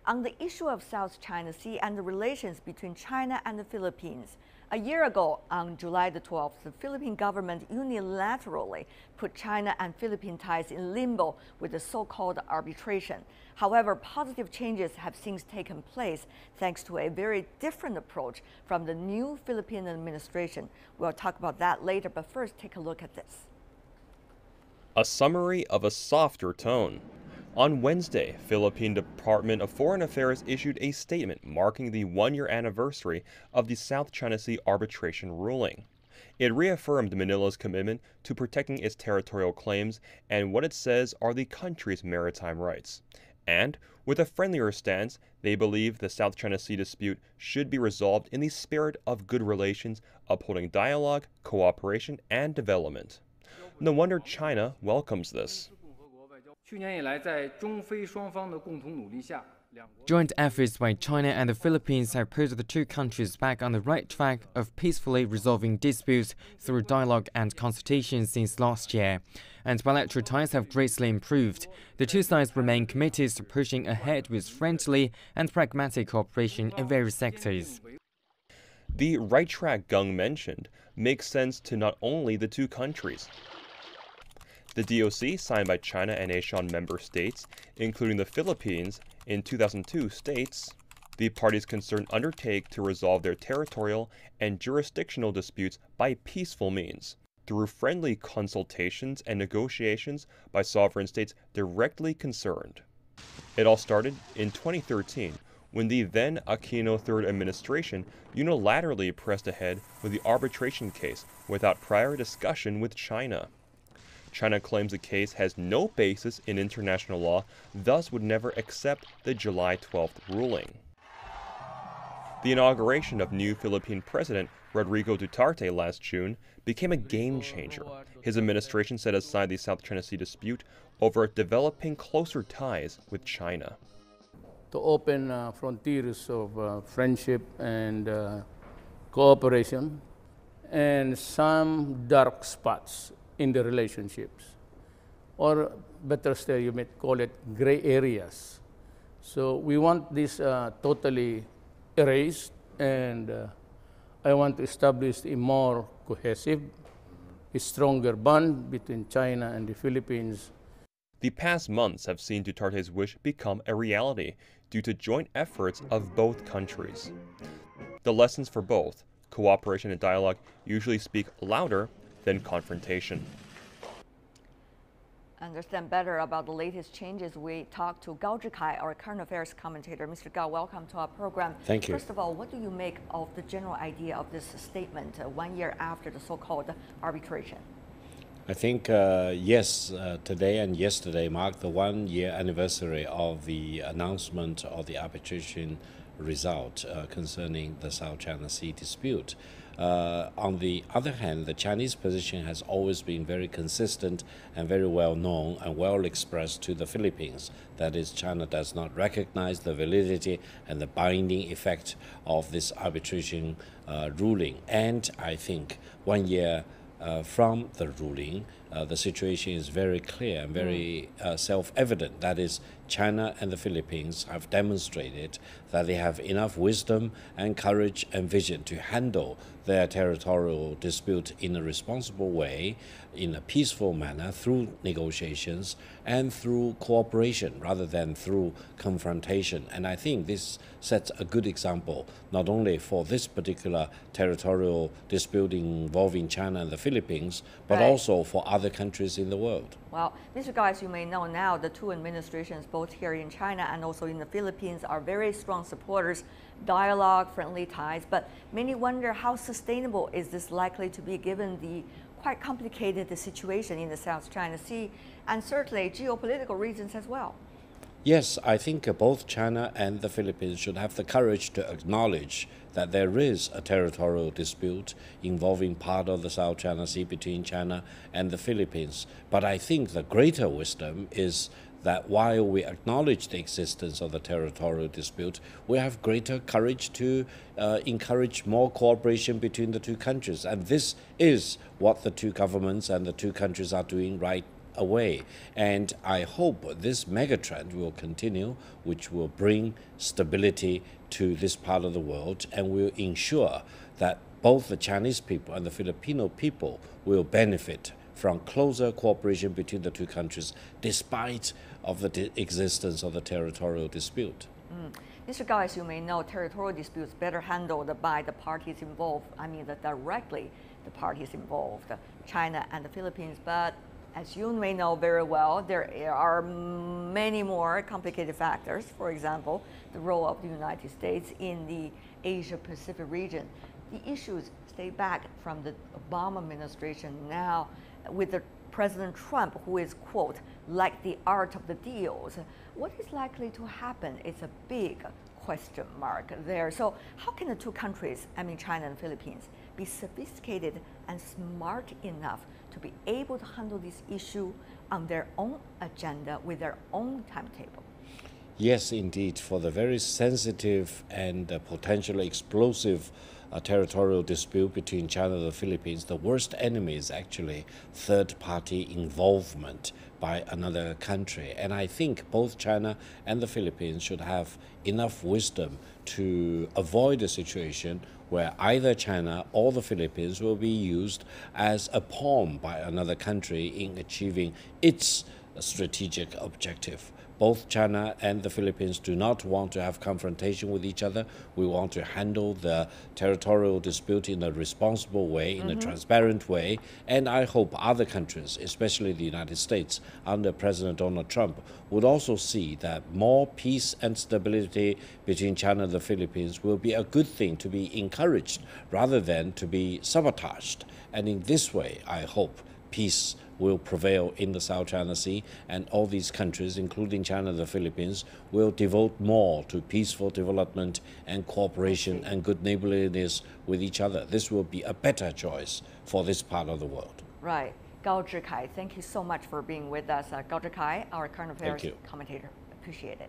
on the issue of South China Sea and the relations between China and the Philippines. A year ago, on July the 12th, the Philippine government unilaterally put China and Philippine ties in limbo with the so-called arbitration. However, positive changes have since taken place thanks to a very different approach from the new Philippine administration. We'll talk about that later, but first take a look at this. A summary of a softer tone. On Wednesday, Philippine Department of Foreign Affairs issued a statement marking the one-year anniversary of the South China Sea arbitration ruling. It reaffirmed Manila's commitment to protecting its territorial claims and what it says are the country's maritime rights. And, with a friendlier stance, they believe the South China Sea dispute should be resolved in the spirit of good relations, upholding dialogue, cooperation, and development. No wonder China welcomes this. Joint efforts by China and the Philippines have put the two countries back on the right track of peacefully resolving disputes through dialogue and consultation since last year, and bilateral ties have greatly improved. The two sides remain committed to pushing ahead with friendly and pragmatic cooperation in various sectors. The right track Gung mentioned makes sense to not only the two countries. The DOC, signed by China and ASEAN member states, including the Philippines, in 2002 states, the parties concerned undertake to resolve their territorial and jurisdictional disputes by peaceful means, through friendly consultations and negotiations by sovereign states directly concerned. It all started in 2013, when the then Aquino Third administration unilaterally pressed ahead with the arbitration case without prior discussion with China. China claims the case has no basis in international law, thus would never accept the July 12th ruling. The inauguration of new Philippine President Rodrigo Duterte last June became a game changer. His administration set aside the South China Sea dispute over developing closer ties with China. To open frontiers of friendship and cooperation, and some dark spots in the relationships, or better still, you might call it gray areas. So we want this totally erased, and I want to establish a more cohesive, a stronger bond between China and the Philippines. The past months have seen Duterte's wish become a reality due to joint efforts of both countries. The lessons for both, cooperation and dialogue, usually speak louder than confrontation. Understand better about the latest changes, we talked to Gao Zhikai, our current affairs commentator. Mr. Gao, welcome to our program. Thank you. First of all, what do you make of the general idea of this statement 1 year after the so-called arbitration? I think, yes, today and yesterday marked the 1 year anniversary of the announcement of the arbitration result concerning the South China Sea dispute. On the other hand, the Chinese position has always been very consistent and very well known and well expressed to the Philippines. That is, China does not recognize the validity and the binding effect of this arbitration ruling. And I think 1 year from the ruling, the situation is very clear and very self-evident. That is, China and the Philippines have demonstrated that they have enough wisdom and courage and vision to handle their territorial dispute in a responsible way, in a peaceful manner, through negotiations and through cooperation rather than through confrontation. And I think this sets a good example, not only for this particular territorial dispute involving China and the Philippines, but also for other countries in the world. Well, Mr. Gao, as you may know now, the two administrations, both here in China and also in the Philippines, are very strong supporters, dialogue, friendly ties, but many wonder how sustainable is this likely to be given the quite complicated situation in the South China Sea and certainly geopolitical reasons as well. Yes, I think both China and the Philippines should have the courage to acknowledge that there is a territorial dispute involving part of the South China Sea between China and the Philippines. But I think the greater wisdom is that while we acknowledge the existence of the territorial dispute, we have greater courage to encourage more cooperation between the two countries. And this is what the two governments and the two countries are doing right away. And I hope this megatrend will continue, which will bring stability to this part of the world and will ensure that both the Chinese people and the Filipino people will benefit from closer cooperation between the two countries, despite of the existence of the territorial dispute. Mr. Gao, as you may know, territorial disputes better handled by the parties involved. I mean, directly the parties involved, China and the Philippines. But as you may know very well, there are many more complicated factors. For example, the role of the United States in the Asia-Pacific region. The issues stay back from the Obama administration now with the President Trump, who is, quote, like the art of the deals. What is likely to happen is a big question mark there. So how can the two countries, I mean China and Philippines, be sophisticated and smart enough to be able to handle this issue on their own agenda with their own timetable? Yes, indeed, for the very sensitive and potentially explosive territorial dispute between China and the Philippines, the worst enemy is actually third-party involvement by another country. And I think both China and the Philippines should have enough wisdom to avoid a situation where either China or the Philippines will be used as a pawn by another country in achieving its strategic objective. Both China and the Philippines do not want to have confrontation with each other. We want to handle the territorial dispute in a responsible way, in a transparent way. And I hope other countries, especially the United States, under President Donald Trump, would also see that more peace and stability between China and the Philippines will be a good thing to be encouraged rather than to be sabotaged. And in this way, I hope peace will prevail in the South China Sea, and all these countries, including China and the Philippines, will devote more to peaceful development and cooperation and good neighborliness with each other. This will be a better choice for this part of the world. Right. Gao Zhikai, thank you so much for being with us. Gao Zhikai, our current affairs commentator. Appreciate it.